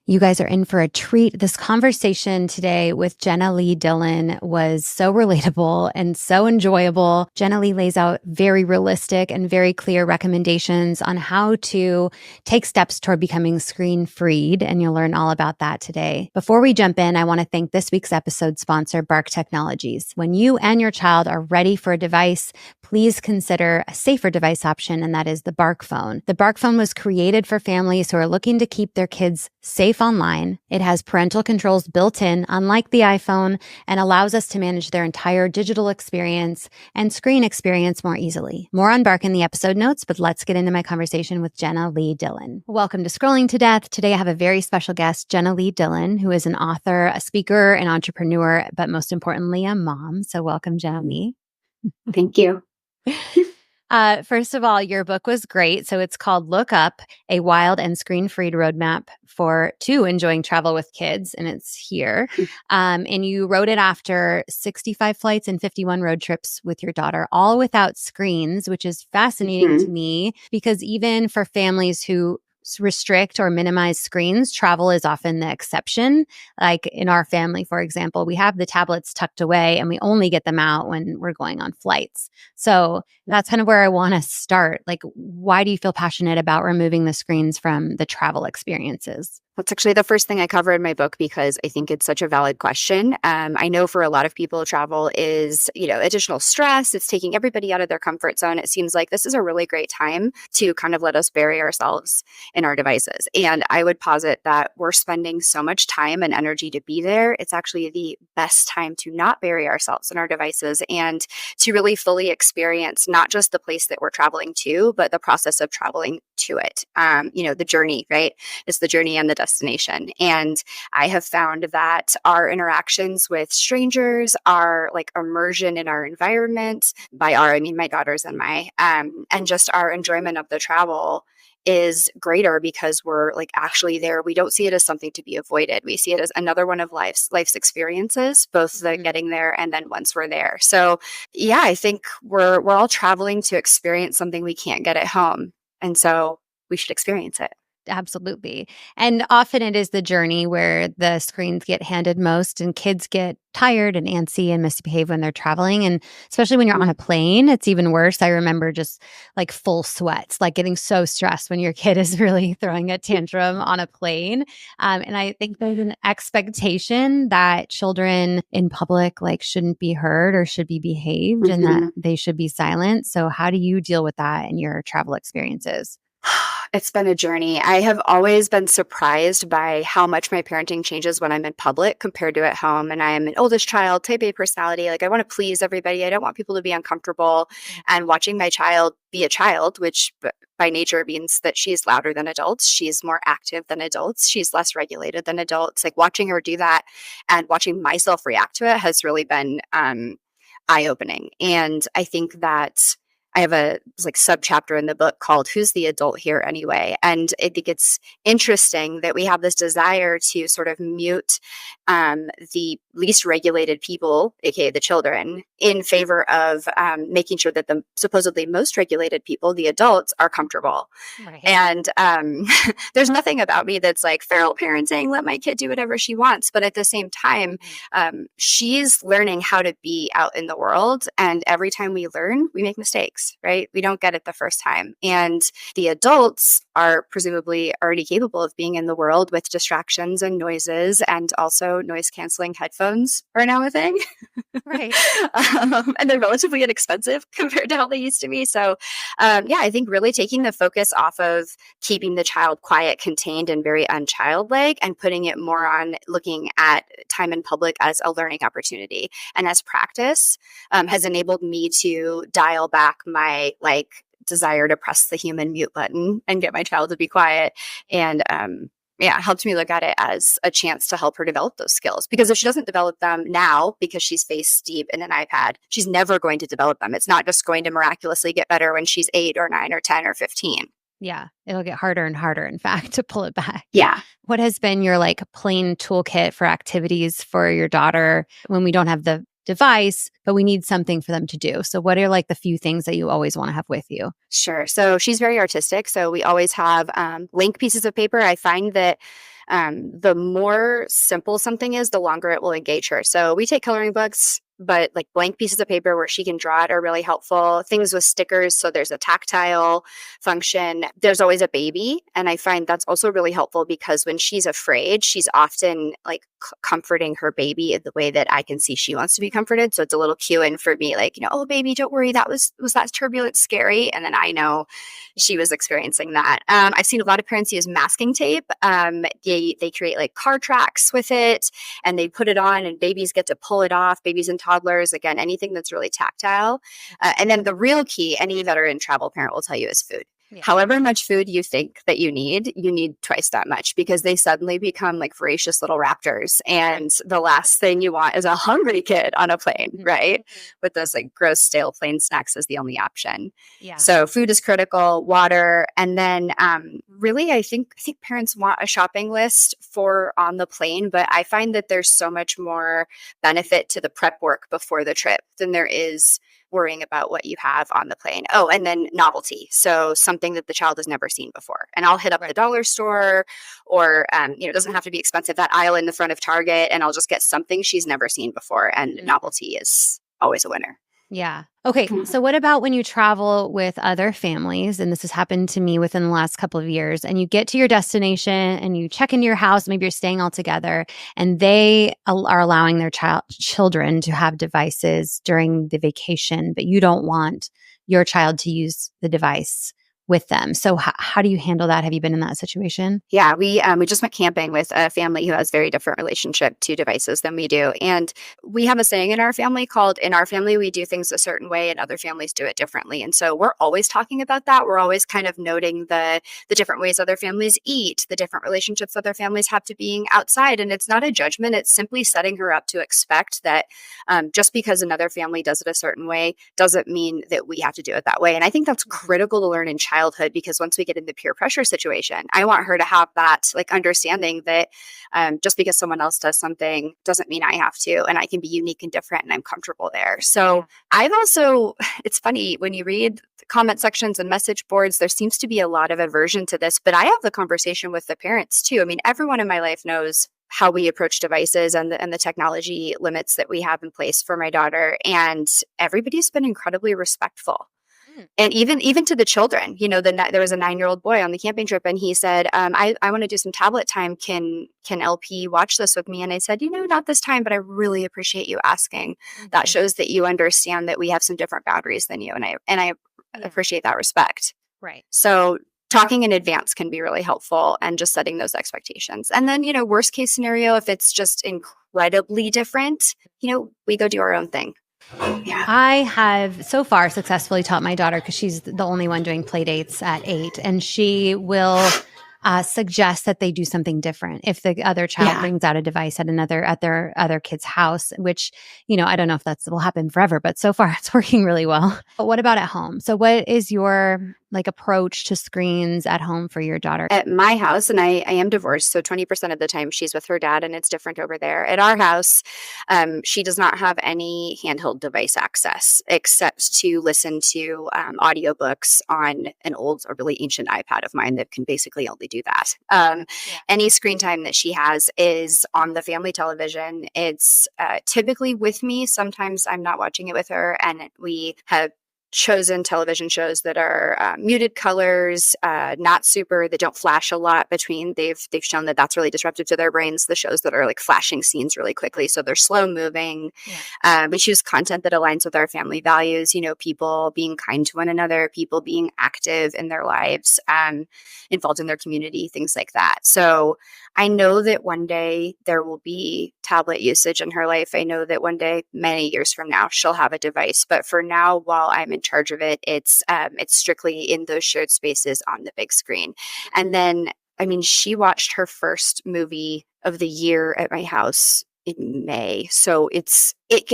You guys are in for a treat. This conversation today with Jenna Lee Dillon was so relatable and so enjoyable. Jenna Lee lays out very realistic and very clear recommendations on how to take steps toward becoming screen-freed, and you'll learn all about that today. Before we jump in, I want to thank this week's episode sponsor, Bark Technologies. When you and your child are ready for a device, please consider a safer device option, and that is the Bark phone. The Bark phone was created for families who are looking to keep their kids safe online. It has parental controls built in, unlike the iPhone, and allows us to manage their entire digital experience and screen experience more easily. More on Bark in the episode notes, but let's get into my conversation with Jenna Lee Dillon. Welcome to Scrolling to Death. Today I have a very special guest, Jenna Lee Dillon, who is an author, a speaker, an entrepreneur, but most importantly, a mom. So welcome, Jenna Lee. Thank you. First of all, your book was great. So it's called Look Up, a Wild and Screen-Freed Roadmap to Enjoying Travel with Kids. And it's here. And you wrote it after 65 flights and 51 road trips with your daughter, all without screens, which is fascinating to me because even for families who restrict or minimize screens, travel is often the exception. Like in our family, for example, we have the tablets tucked away and we only get them out when we're going on flights. So that's kind of where I want to start. Like, why do you feel passionate about removing the screens from the travel experiences? That's actually the first thing I cover in my book because I think it's such a valid question. I know for a lot of people, travel is, additional stress. It's taking everybody out of their comfort zone. It seems like this is a really great time to kind of let us bury ourselves in our devices. And I would posit that we're spending so much time and energy to be there. It's actually the best time to not bury ourselves in our devices and to really fully experience not just the place that we're traveling to, but the process of traveling to it. The journey, right? It's the journey and the destination. And I have found that our interactions with strangers, our like immersion in our environment, by our, I mean my daughters and and just our enjoyment of the travel is greater because we're like actually there. We don't see it as something to be avoided. We see it as another one of life's experiences, both the getting there and then once we're there. So yeah, I think we're all traveling to experience something we can't get at home. And so we should experience it. Absolutely. And often it is the journey where the screens get handed most and kids get tired and antsy and misbehave when they're traveling. And especially when you're on a plane, it's even worse. I remember just like full sweats, like getting so stressed when your kid is really throwing a tantrum on a plane. And I think there's an expectation that children in public like shouldn't be heard or should be behaved and that they should be silent. So how do you deal with that in your travel experiences? It's been a journey. I have always been surprised by how much my parenting changes when I'm in public compared to at home. And I am an oldest child, type A personality. Like I want to please everybody. I don't want people to be uncomfortable. And watching my child be a child, which by nature means that she's louder than adults. She's more active than adults. She's less regulated than adults. Like watching her do that and watching myself react to it has really been eye-opening. And I think that I have a subchapter in the book called Who's the Adult Here Anyway? And I think it's interesting that we have this desire to sort of mute the least regulated people, aka the children, in favor of making sure that the supposedly most regulated people, the adults, are comfortable. Right. And there's nothing about me that's like feral parenting, let my kid do whatever she wants. But at the same time, she's learning how to be out in the world. And every time we learn, we make mistakes. Right? We don't get it the first time. And the adults are presumably already capable of being in the world with distractions and noises, and also noise canceling headphones are now a thing. Right. And they're relatively inexpensive compared to how they used to be. So I think really taking the focus off of keeping the child quiet, contained, and very unchildlike, and putting it more on looking at time in public as a learning opportunity and as practice has enabled me to dial back my desire to press the human mute button and get my child to be quiet. And helped me look at it as a chance to help her develop those skills. Because if she doesn't develop them now because she's face deep in an iPad, she's never going to develop them. It's not just going to miraculously get better when she's 8 or 9 or 10 or 15. Yeah, it'll get harder and harder, in fact, to pull it back. Yeah. What has been your plain toolkit for activities for your daughter when we don't have the device, but we need something for them to do? So what are the few things that you always want to have with you? Sure. So she's very artistic. So we always have blank pieces of paper. I find that The more simple something is, the longer it will engage her. So we take coloring books, but like blank pieces of paper where she can draw it are really helpful. Things with stickers, so there's a tactile function. There's always a baby, and I find that's also really helpful because when she's afraid, she's often like comforting her baby in the way that I can see she wants to be comforted. So it's a little cue in for me, like, oh baby, don't worry, that was that turbulence scary? And then I know she was experiencing that. I've seen a lot of parents use masking tape. They create like car tracks with it, and they put it on, and babies get to pull it off. Babies and toddlers, again, anything that's really tactile. And then the real key, any veteran travel parent will tell you, is food. Yeah. However much food you think that you need twice that much, because they suddenly become like voracious little raptors. And the last thing you want is a hungry kid on a plane, right? With those like gross, stale plane snacks as the only option. Yeah. So food is critical, water. And then really, I think parents want a shopping list for on the plane, but I find that there's so much more benefit to the prep work before the trip than there is worrying about what you have on the plane. Oh, and then novelty. So something that the child has never seen before. And I'll hit up the dollar store, or, it doesn't have to be expensive, that aisle in the front of Target, and I'll just get something she's never seen before. And novelty is always a winner. Yeah. Okay. So what about when you travel with other families? And this has happened to me within the last couple of years, and you get to your destination and you check into your house, maybe you're staying all together, and they are allowing their children to have devices during the vacation, but you don't want your child to use the device with them. So how do you handle that? Have you been in that situation? Yeah, we just went camping with a family who has very different relationship to devices than we do. And we have a saying in our family called, in our family, we do things a certain way and other families do it differently. And so we're always talking about that. We're always kind of noting the different ways other families eat, the different relationships other families have to being outside. And it's not a judgment. It's simply setting her up to expect that just because another family does it a certain way doesn't mean that we have to do it that way. And I think that's critical to learn in childhood, because once we get in the peer pressure situation, I want her to have that like understanding that just because someone else does something doesn't mean I have to, and I can be unique and different, and I'm comfortable there. So I've also, it's funny when you read comment sections and message boards, there seems to be a lot of aversion to this, but I have the conversation with the parents too. I mean, everyone in my life knows how we approach devices and the technology limits that we have in place for my daughter, and everybody's been incredibly respectful. And even to the children, there was a 9-year-old boy on the camping trip, and he said, I want to do some tablet time. Can LP watch this with me? And I said, not this time, but I really appreciate you asking. Mm-hmm. That shows that you understand that we have some different boundaries than you. And I appreciate that respect. Right. So talking in advance can be really helpful, and just setting those expectations. And then, worst case scenario, if it's just incredibly different, we go do our own thing. Yeah. I have so far successfully taught my daughter, because she's the only one doing play dates at 8, and she will suggest that they do something different if the other child brings out a device at their other kid's house, which, I don't know if that will happen forever, but so far it's working really well. But what about at home? So what is your approach to screens at home for your daughter? At my house, and I am divorced, so 20% of the time she's with her dad, and it's different over there. At our house, she does not have any handheld device access except to listen to audiobooks on an old or really ancient iPad of mine that can basically only do that. Any screen time that she has is on the family television. It's typically with me. Sometimes I'm not watching it with her, and we have chosen television shows that are muted colors, not super, that don't flash a lot between. They've shown that that's really disruptive to their brains, the shows that are like flashing scenes really quickly. So they're slow moving. We choose content that aligns with our family values, people being kind to one another, people being active in their lives, involved in their community, things like that. So I know that one day there will be tablet usage in her life. I know that one day, many years from now, she'll have a device. But for now, while I'm in charge of it, it's strictly in those shared spaces on the big screen. And then, she watched her first movie of the year at my house in May. So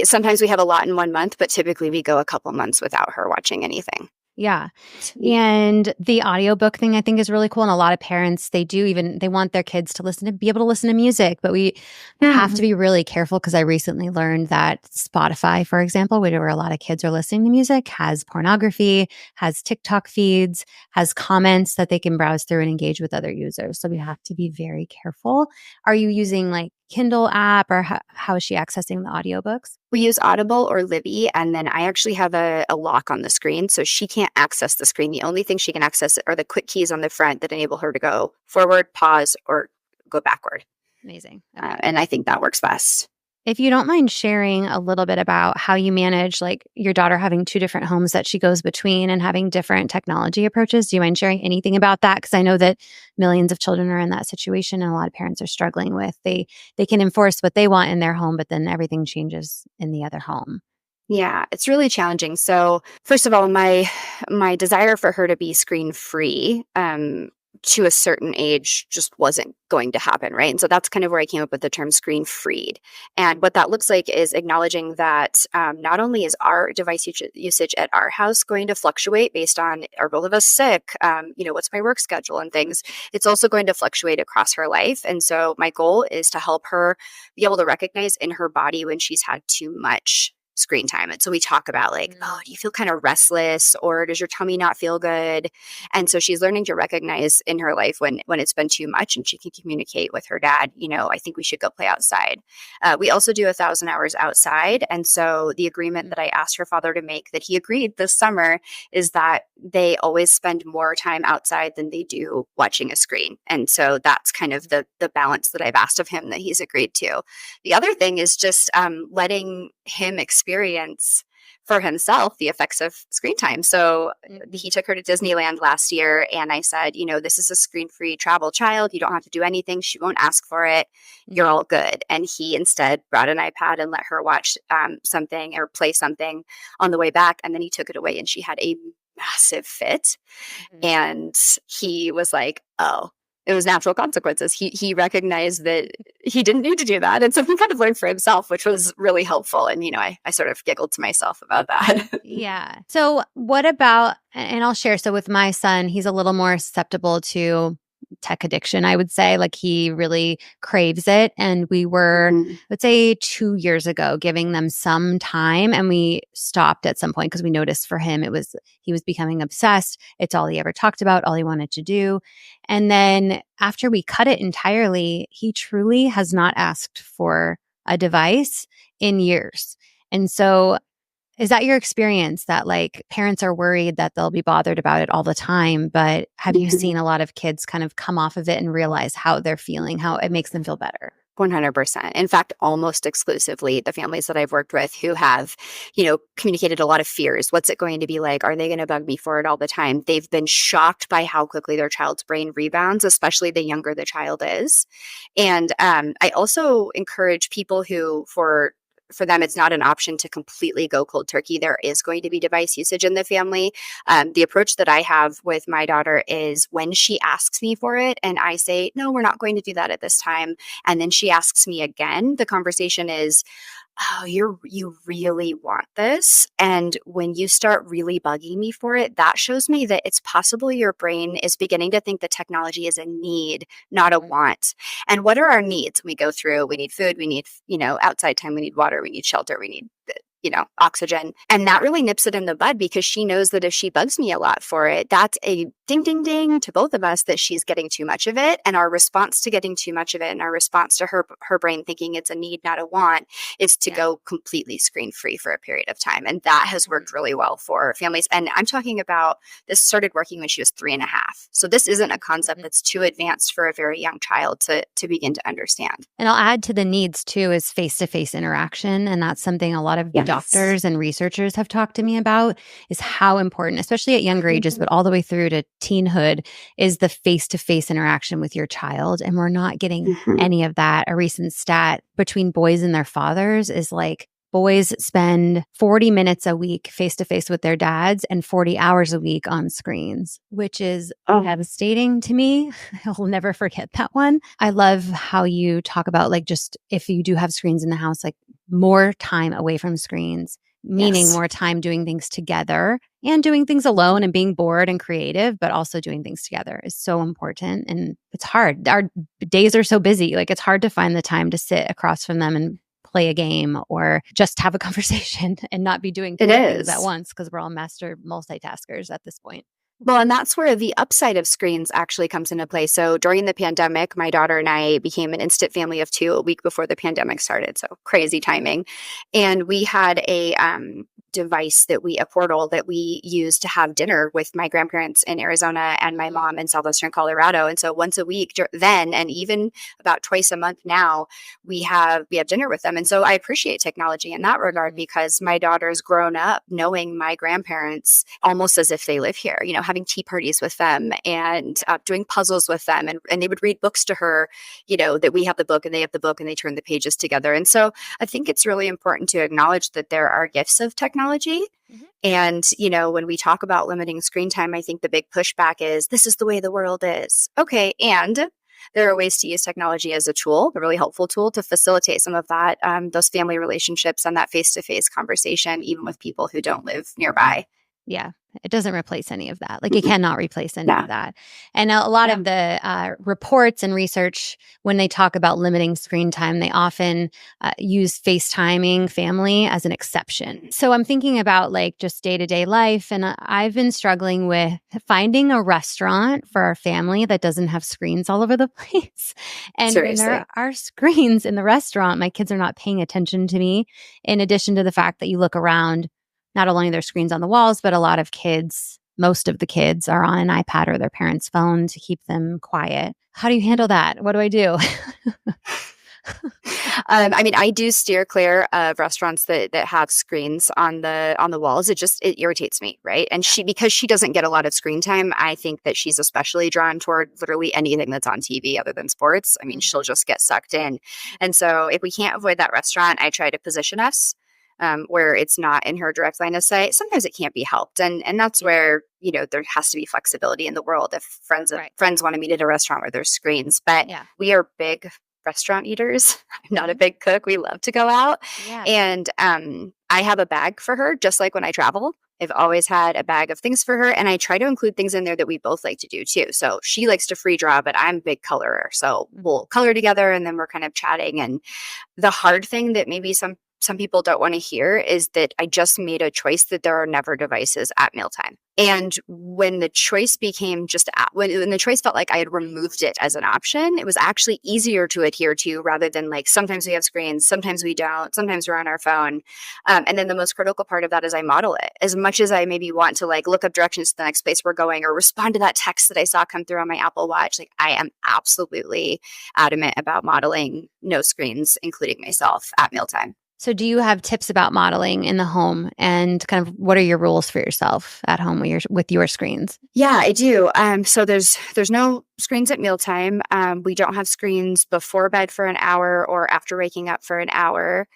sometimes we have a lot in 1 month, but typically we go a couple months without her watching anything. Yeah. And the audiobook thing I think is really cool. And a lot of parents, they want their kids to be able to listen to music, but we have to be really careful because I recently learned that Spotify, for example, where a lot of kids are listening to music, has pornography, has TikTok feeds, has comments that they can browse through and engage with other users. So we have to be very careful. Are you using like Kindle app or how is she accessing the audiobooks? We use Audible or Libby, and then I actually have a lock on the screen, so she can't access the screen. The only thing she can access are the quick keys on the front that enable her to go forward, pause, or go backward. Amazing. And I think that works best. If you don't mind sharing a little bit about how you manage like your daughter having two different homes that she goes between and having different technology approaches, do you mind sharing anything about that? Because I know that millions of children are in that situation and a lot of parents are struggling with they can enforce what they want in their home, but then everything changes in the other home. Yeah, it's really challenging. So first of all, my desire for her to be screen free to a certain age just wasn't going to happen, right? And so that's kind of where I came up with the term screen freed. And what that looks like is acknowledging that not only is our device usage at our house going to fluctuate based on are both of us sick, what's my work schedule and things, it's also going to fluctuate across her life. And so my goal is to help her be able to recognize in her body when she's had too much screen time. And so we talk about like, oh, do you feel kind of restless or does your tummy not feel good? And so she's learning to recognize in her life when it's been too much, and she can communicate with her dad, I think we should go play outside. We also do 1,000 hours outside. And so the agreement that I asked her father to make that he agreed this summer is that they always spend more time outside than they do watching a screen. And so that's kind of the balance that I've asked of him that he's agreed to. The other thing is just letting him experience for himself the effects of screen time. So he took her to Disneyland last year, and I said, this is a screen-free travel child. You don't have to do anything. She won't ask for it. You're all good. And he instead brought an iPad and let her watch something or play something on the way back. And then he took it away, and she had a massive fit. And he was like, oh, it was natural consequences. He recognized that he didn't need to do that. And so he kind of learned for himself, which was really helpful. And, I sort of giggled to myself about that. Yeah. So what about, and I'll share, so with my son, he's a little more susceptible to tech addiction, I would say. Like he really craves it. And we were, let's say 2 years ago, giving them some time, and we stopped at some point because we noticed for him, he was becoming obsessed. It's all he ever talked about, all he wanted to do. And then after we cut it entirely, he truly has not asked for a device in years. And so is that your experience that like parents are worried that they'll be bothered about it all the time? But have you seen a lot of kids kind of come off of it and realize how they're feeling, how it makes them feel better? 100%. In fact, almost exclusively the families that I've worked with who have, communicated a lot of fears. What's it going to be like? Are they going to bug me for it all the time? They've been shocked by how quickly their child's brain rebounds, especially the younger the child is. And I also encourage people who, for them, it's not an option to completely go cold turkey. There is going to be device usage in the family. The approach that I have with my daughter is when she asks me for it and I say, no, we're not going to do that at this time. And then she asks me again, the conversation is, oh, you really want this. And when you start really bugging me for it, that shows me that it's possible your brain is beginning to think that technology is a need, not a want. And what are our needs? We go through, we need food, we need, outside time, we need water, we need shelter, we need oxygen. And that really nips it in the bud because she knows that if she bugs me a lot for it, that's a ding, ding, ding to both of us that she's getting too much of it. And our response to getting too much of it and our response to her brain thinking it's a need, not a want, is to go completely screen free for a period of time. And that has worked really well for families. And I'm talking about this started working when she was 3.5. So this isn't a concept that's too advanced for a very young child to begin to understand. And I'll add to the needs too is face-to-face interaction. And that's something a lot of doctors and researchers have talked to me about, is how important, especially at younger ages, but all the way through to teenhood, is the face-to-face interaction with your child. And we're not getting any of that. A recent stat between boys and their fathers is like boys spend 40 minutes a week face-to-face with their dads and 40 hours a week on screens, which is devastating to me. I'll never forget that one. I love how you talk about like just if you do have screens in the house, like more time away from screens meaning Yes. more time doing things together and doing things alone and being bored and creative, but also doing things together is so important. And it's hard. Our days are so busy. Like it's hard to find the time to sit across from them and play a game or just have a conversation and not be doing It 20 things at is. once because we're all master multitaskers at this point. Well, and that's where the upside of screens actually comes into play. So during the pandemic, my daughter and I became an instant family of two a week before the pandemic started. So crazy timing. And we had a device a portal that we used to have dinner with my grandparents in Arizona and my mom in southwestern Colorado. And so once a week then, and even about twice a month now, we have dinner with them. And so I appreciate technology in that regard because my daughter's grown up knowing my grandparents almost as if they live here, having tea parties with them and doing puzzles with them. And they would read books to her, that we have the book and they have the book and they turn the pages together. And so I think it's really important to acknowledge that there are gifts of technology. Mm-hmm. And, when we talk about limiting screen time, I think the big pushback is this is the way the world is. Okay. And there are ways to use technology as a tool, a really helpful tool to facilitate some of that, those family relationships and that face-to-face conversation, even with people who don't live nearby. Yeah. It doesn't replace any of that. Like it cannot replace any of that. And a lot of the reports and research, when they talk about limiting screen time, they often use FaceTiming family as an exception. So I'm thinking about like just day-to-day life. And I've been struggling with finding a restaurant for our family that doesn't have screens all over the place. And Seriously. when there are screens in the restaurant, my kids are not paying attention to me. In addition to the fact that you look around, not only are there screens on the walls, but a lot of kids, most of the kids are on an iPad or their parents' phone to keep them quiet. How do you handle that? What do I do? I do steer clear of restaurants that have screens on the walls. It irritates me, right? And because she doesn't get a lot of screen time, I think that she's especially drawn toward literally anything that's on TV other than sports. She'll just get sucked in. And so if we can't avoid that restaurant, I try to position us where it's not in her direct line of sight. Sometimes it can't be helped. And that's where, there has to be flexibility in the world if friends want to meet at a restaurant where there's screens. But we are big restaurant eaters. I'm not a big cook. We love to go out. Yeah. And I have a bag for her, just like when I travel. I've always had a bag of things for her. And I try to include things in there that we both like to do too. So she likes to free draw, but I'm a big colorer. So we'll color together and then we're kind of chatting. And the hard thing that maybe some people don't want to hear is that I just made a choice that there are never devices at mealtime. And when the choice became when the choice felt like I had removed it as an option, it was actually easier to adhere to rather than like sometimes we have screens, sometimes we don't, sometimes we're on our phone. And then the most critical part of that is I model it. As much as I maybe want to like look up directions to the next place we're going or respond to that text that I saw come through on my Apple Watch, like I am absolutely adamant about modeling no screens, including myself at mealtime. So do you have tips about modeling in the home and kind of what are your rules for yourself at home with your screens? Yeah, I do. So there's no screens at mealtime. We don't have screens before bed for an hour or after waking up for an hour.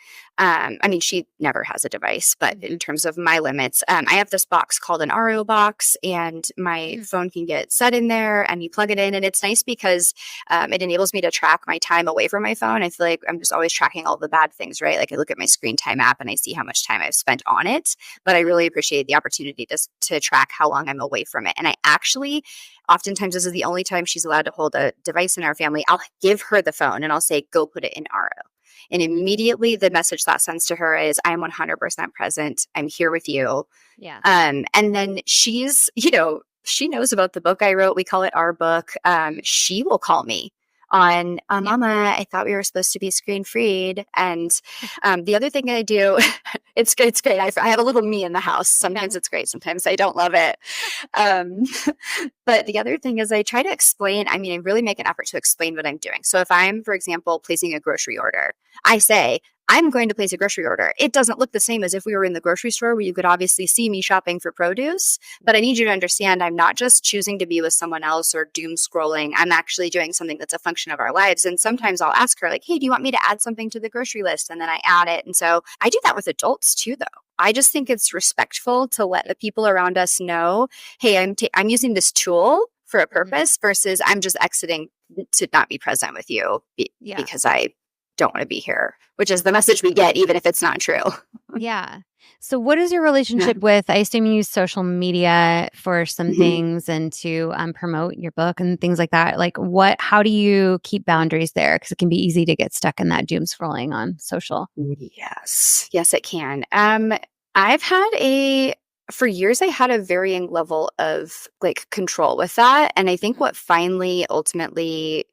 She never has a device, but in terms of my limits, I have this box called an RO box and my phone can get set in there and you plug it in. And it's nice because it enables me to track my time away from my phone. I feel like I'm just always tracking all the bad things, right? Like I look at my screen time app and I see how much time I've spent on it, but I really appreciate the opportunity to track how long I'm away from it. And I actually, oftentimes this is the only time she's allowed to hold a device in our family. I'll give her the phone and I'll say, go put it in RO. And immediately the message that sends to her is, I am 100% present. I'm here with you. Yeah. And then she's, she knows about the book I wrote. We call it Our Book. She will call me on, Mama, I thought we were supposed to be screen freed. And the other thing I do, it's great. I have a little me in the house. Sometimes it's great. Sometimes I don't love it. But the other thing is I try to explain, I really make an effort to explain what I'm doing. So if I'm, for example, placing a grocery order, I say, I'm going to place a grocery order. It doesn't look the same as if we were in the grocery store where you could obviously see me shopping for produce. But I need you to understand I'm not just choosing to be with someone else or doom scrolling. I'm actually doing something that's a function of our lives. And sometimes I'll ask her like, hey, do you want me to add something to the grocery list? And then I add it. And so I do that with adults too, though. I just think it's respectful to let the people around us know, hey, I'm using this tool for a purpose versus I'm just exiting to not be present with you because I don't want to be here, which is the message we get, even if it's not true. Yeah. So what is your Yeah. relationship with, I assume you use social media for some things and to promote your book and things like that. Like how do you keep boundaries there? Because it can be easy to get stuck in that doom scrolling on social. Yes. Yes, it can. For years, I had a varying level of like control with that. And I think what finally ultimately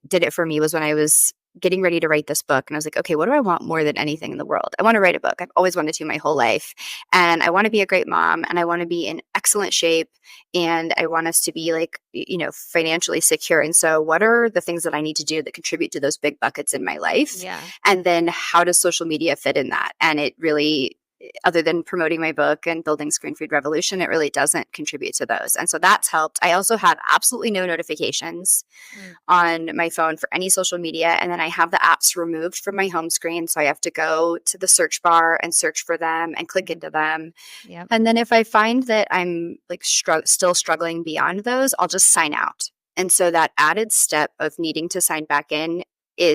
did it for me was when I was getting ready to write this book. And I was like, okay, what do I want more than anything in the world? I want to write a book. I've always wanted to my whole life. And I want to be a great mom and I want to be in excellent shape. And I want us to be like, financially secure. And so what are the things that I need to do that contribute to those big buckets in my life? Yeah. And then how does social media fit in that? And it really, other than promoting my book and building Screen Food Revolution, it really doesn't contribute to those. And so that's helped. I also have absolutely no notifications on my phone for any social media. And then I have the apps removed from my home screen. So I have to go to the search bar and search for them and click into them. Yep. And then if I find that I'm like still struggling beyond those, I'll just sign out. And so that added step of needing to sign back in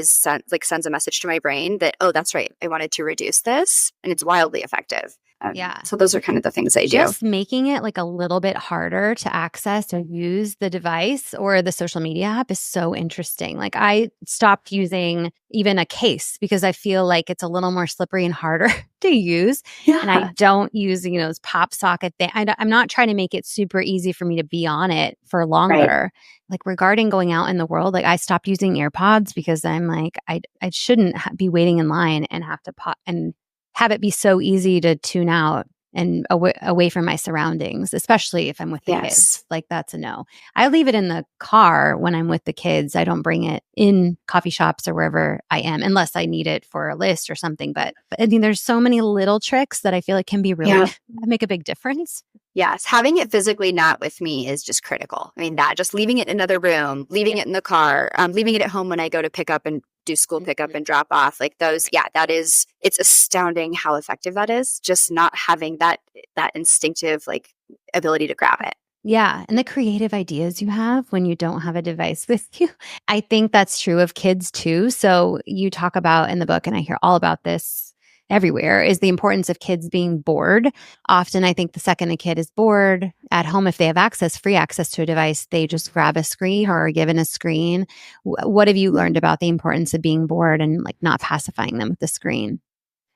sends a message to my brain that, oh, that's right. I wanted to reduce this, and it's wildly effective. Yeah. So those are kind of the things I do. Just making it like a little bit harder to access or use the device or the social media app is so interesting. Like I stopped using even a case because I feel like it's a little more slippery and harder to use. Yeah. And I don't use, this pop socket thing. I'm not trying to make it super easy for me to be on it for longer. Right. Like regarding going out in the world, like I stopped using AirPods because I'm like, I shouldn't be waiting in line and have to pop and have it be so easy to tune out and away from my surroundings, especially if I'm with the kids. Like that's a no. I leave it in the car when I'm with the kids. I don't bring it in coffee shops or wherever I am, unless I need it for a list or something. But I mean, there's so many little tricks that I feel like can be really make a big difference. Yes. Having it physically not with me is just critical. I mean, that just leaving it in another room, leaving it in the car, leaving it at home when I go to pick up and do school pickup and drop off, like those. Yeah, it's astounding how effective that is. Just not having that instinctive like ability to grab it. Yeah. And the creative ideas you have when you don't have a device with you. I think that's true of kids too. So you talk about in the book, and I hear all about this everywhere, is the importance of kids being bored. Often, I think the second a kid is bored at home, if they have free access to a device, they just grab a screen or are given a screen. What have you learned about the importance of being bored and like not pacifying them with the screen?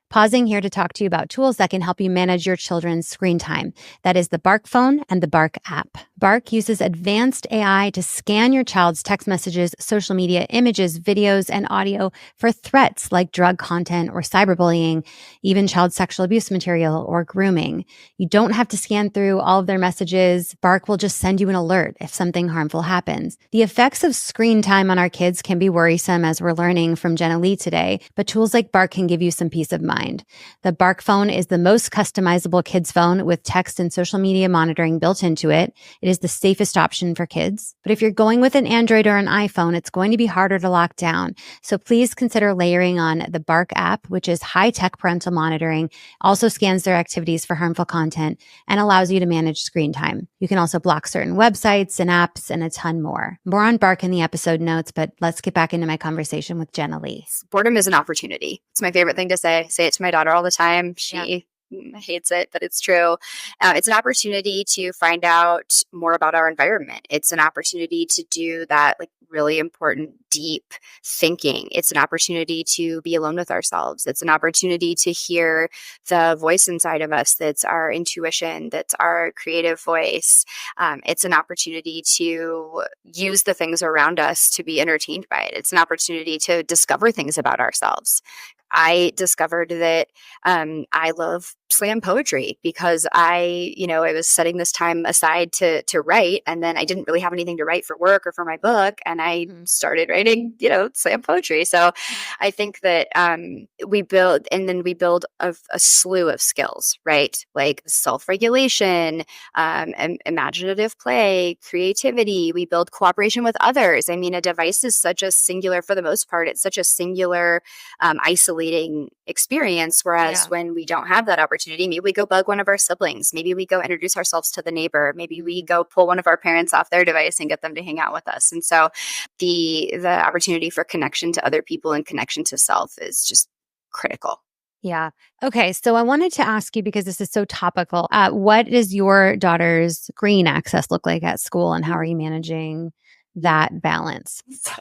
Pausing here to talk to you about tools that can help you manage your children's screen time. That is the Bark phone and the Bark app. Bark uses advanced AI to scan your child's text messages, social media, images, videos, and audio for threats like drug content or cyberbullying, even child sexual abuse material or grooming. You don't have to scan through all of their messages. Bark will just send you an alert if something harmful happens. The effects of screen time on our kids can be worrisome, as we're learning from Jenna Lee today, but tools like Bark can give you some peace of mind. The Bark phone is the most customizable kids phone with text and social media monitoring built into it. It is the safest option for kids. But if you're going with an Android or an iPhone, it's going to be harder to lock down. So please consider layering on the Bark app, which is high-tech parental monitoring, also scans their activities for harmful content, and allows you to manage screen time. You can also block certain websites and apps and a ton more. More on Bark in the episode notes, but let's get back into my conversation with Jenna Lee. Boredom is an opportunity. It's my favorite thing to say. I say it to my daughter all the time. She hates it, but it's true. It's an opportunity to find out more about our environment. It's an opportunity to do that like really important, deep thinking. It's an opportunity to be alone with ourselves. It's an opportunity to hear the voice inside of us. That's our intuition. That's our creative voice. It's an opportunity to use the things around us to be entertained by it. It's an opportunity to discover things about ourselves. I discovered that I love slam poetry because I was setting this time aside to write, and then I didn't really have anything to write for work or for my book, and I started writing, slam poetry. So I think that we build a slew of skills, right? Like self-regulation, imaginative play, creativity. We build cooperation with others. I mean, a device is such a singular, for the most part, it's such a singular, isolating experience. Whereas when we don't have that opportunity, maybe we go bug one of our siblings. Maybe we go introduce ourselves to the neighbor. Maybe we go pull one of our parents off their device and get them to hang out with us. And so the opportunity for connection to other people and connection to self is just critical. Yeah. Okay. So I wanted to ask you, because this is so topical, what does your daughter's screen access look like at school, and how are you managing that balance? So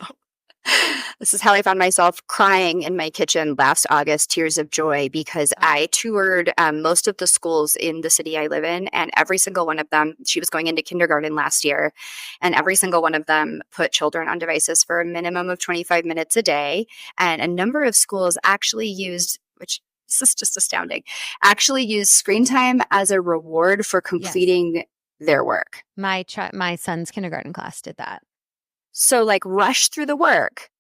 this is how I found myself crying in my kitchen last August, tears of joy, because I toured most of the schools in the city I live in, and every single one of them, she was going into kindergarten last year, and every single one of them put children on devices for a minimum of 25 minutes a day. And a number of schools actually used, which this is just astounding, actually used screen time as a reward for Yes. completing their work. My son's kindergarten class did that. So like rush through the work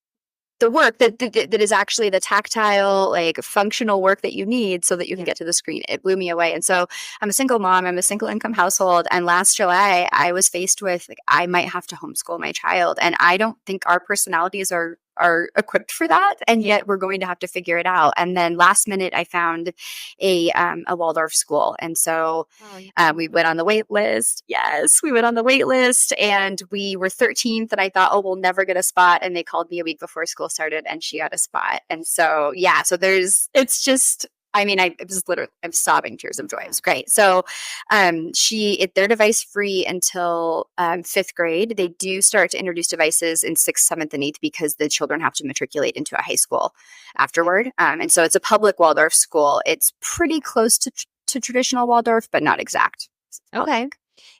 that is actually the tactile, like functional work that you need so that you can get to the screen. It blew me away. And so I'm a single mom, I'm a single income household. And last July I was faced with, like, I might have to homeschool my child. And I don't think our personalities are equipped for that. And yet we're going to have to figure it out. And then last minute I found a Waldorf school. And so we went on the wait list. Yes, we went on the wait list, and we were 13th. And I thought, oh, we'll never get a spot. And they called me a week before school started, and she got a spot. And so, yeah, so it's just, I mean, I'm sobbing tears of joy. It was great. So they're device free until 5th grade. They do start to introduce devices in 6th, 7th, and 8th, because the children have to matriculate into a high school afterward. And so it's a public Waldorf school. It's pretty close to traditional Waldorf, but not exact. Okay.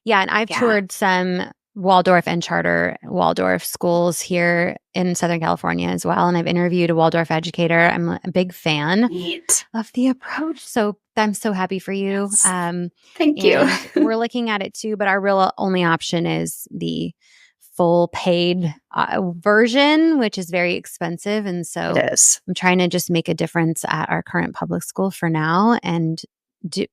Yeah. And I've toured some Waldorf and charter Waldorf schools here in Southern California as well. And I've interviewed a Waldorf educator. I'm a big fan of the approach. So I'm so happy for you. Yes. Thank you. We're looking at it too, but our real only option is the full paid version, which is very expensive. And so I'm trying to just make a difference at our current public school for now, and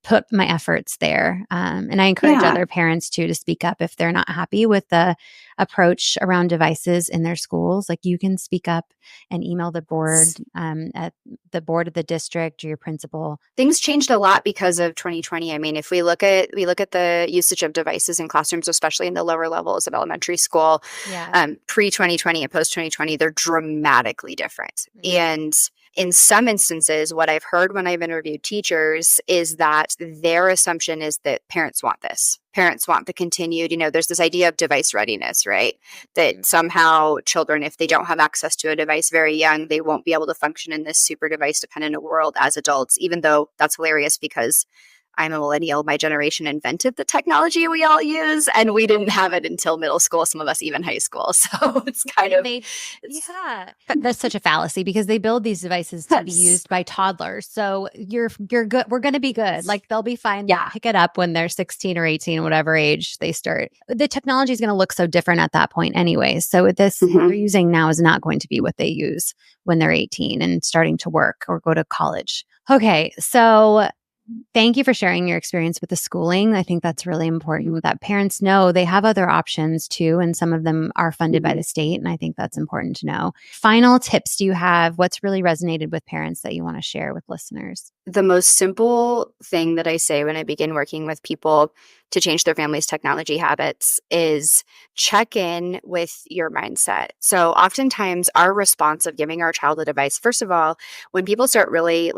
put my efforts there. And I encourage other parents too to speak up if they're not happy with the approach around devices in their schools. Like, you can speak up and email the board, at the board of the district, or your principal. Things changed a lot because of 2020. I mean, if we look at the usage of devices in classrooms, especially in the lower levels of elementary school, pre-2020 and post-2020, they're dramatically different. Mm-hmm. And in some instances, what I've heard when I've interviewed teachers is that their assumption is that parents want this. Parents want the continued, there's this idea of device readiness, right? That somehow children, if they don't have access to a device very young, they won't be able to function in this super device dependent world as adults, even though that's hilarious because I'm a millennial. My generation invented the technology we all use, and we didn't have it until middle school, some of us even high school. So it's kind of... That's such a fallacy, because they build these devices to be used by toddlers. So you're good. We're going to be good. Like, they'll be fine. Yeah. Pick it up when they're 16 or 18, whatever age they start. The technology is going to look so different at that point anyway. So what they're using now is not going to be what they use when they're 18 and starting to work or go to college. Okay. So thank you for sharing your experience with the schooling. I think that's really important, that parents know they have other options too, and some of them are funded by the state. And I think that's important to know. Final tips do you have? What's really resonated with parents that you want to share with listeners? The most simple thing that I say when I begin working with people to change their family's technology habits is check in with your mindset. So oftentimes our response of giving our child a device, first of all, when people start really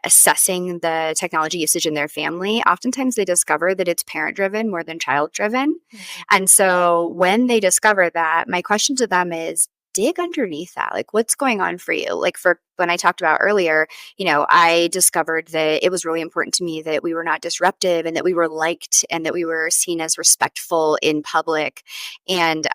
assessing the technology usage in their family, oftentimes they discover that it's parent driven more than child driven. Mm-hmm. And so when they discover that, my question to them is, dig underneath that. Like, what's going on for you? Like, for when I talked about earlier, I discovered that it was really important to me that we were not disruptive, and that we were liked, and that we were seen as respectful in public. And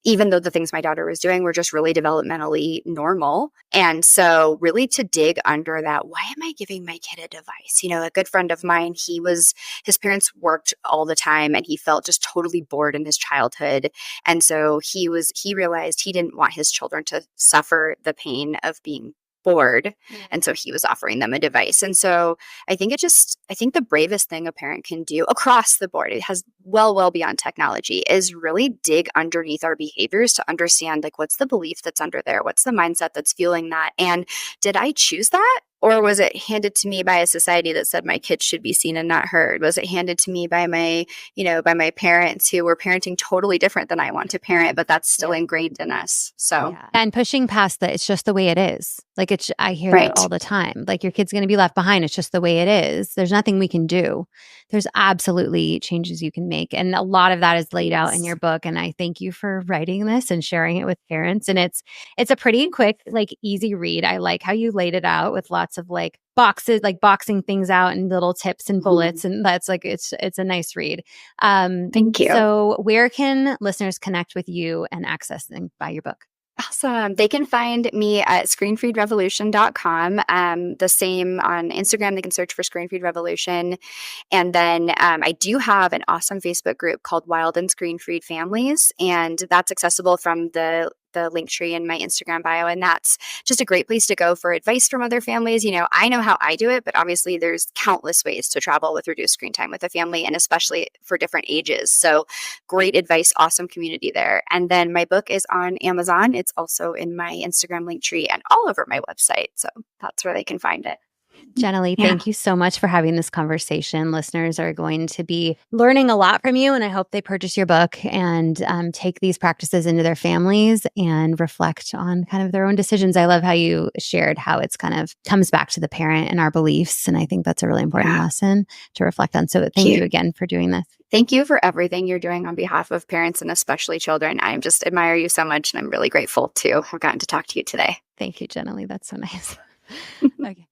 even though the things my daughter was doing were just really developmentally normal. And so really to dig under that, why am I giving my kid a device? A good friend of mine, his parents worked all the time, and he felt just totally bored in his childhood. And so he realized he didn't want his children to suffer the pain of being bored. Mm-hmm. And so he was offering them a device. And so I think the bravest thing a parent can do across the board, it has well beyond technology, is really dig underneath our behaviors to understand, like, what's the belief that's under there? What's the mindset that's fueling that? And did I choose that? Or was it handed to me by a society that said my kids should be seen and not heard? Was it handed to me by my, by my parents who were parenting totally different than I want to parent, but that's still ingrained in us. So, and pushing past that, it's just the way it is. Like I hear Right. that all the time. Like your kid's going to be left behind. It's just the way it is. There's nothing we can do. There's absolutely changes you can make. And a lot of that is laid out in your book. And I thank you for writing this and sharing it with parents. And it's a pretty quick, like easy read. I like how you laid it out with lots of like boxes, like boxing things out and little tips and bullets. And that's like, it's a nice read. Thank you. So where can listeners connect with you and access and buy your book? Awesome. They can find me at screenfreedrevolution.com. The same on Instagram. They can search for Screen Freed Revolution. And then I do have an awesome Facebook group called Wild and Screen Freed Families. And that's accessible from the link tree in my Instagram bio. And that's just a great place to go for advice from other families. I know how I do it, but obviously there's countless ways to travel with reduced screen time with a family, and especially for different ages. So great advice, awesome community there. And then my book is on Amazon. It's also in my Instagram link tree and all over my website. So that's where they can find it. Jenna Lee, thank you so much for having this conversation. Listeners are going to be learning a lot from you, and I hope they purchase your book and take these practices into their families and reflect on kind of their own decisions. I love how you shared how it's kind of comes back to the parent and our beliefs, and I think that's a really important lesson to reflect on. So thank you again for doing this. Thank you for everything you're doing on behalf of parents and especially children. I just admire you so much, and I'm really grateful to have gotten to talk to you today. Thank you, Jenna Lee. That's so nice. Okay.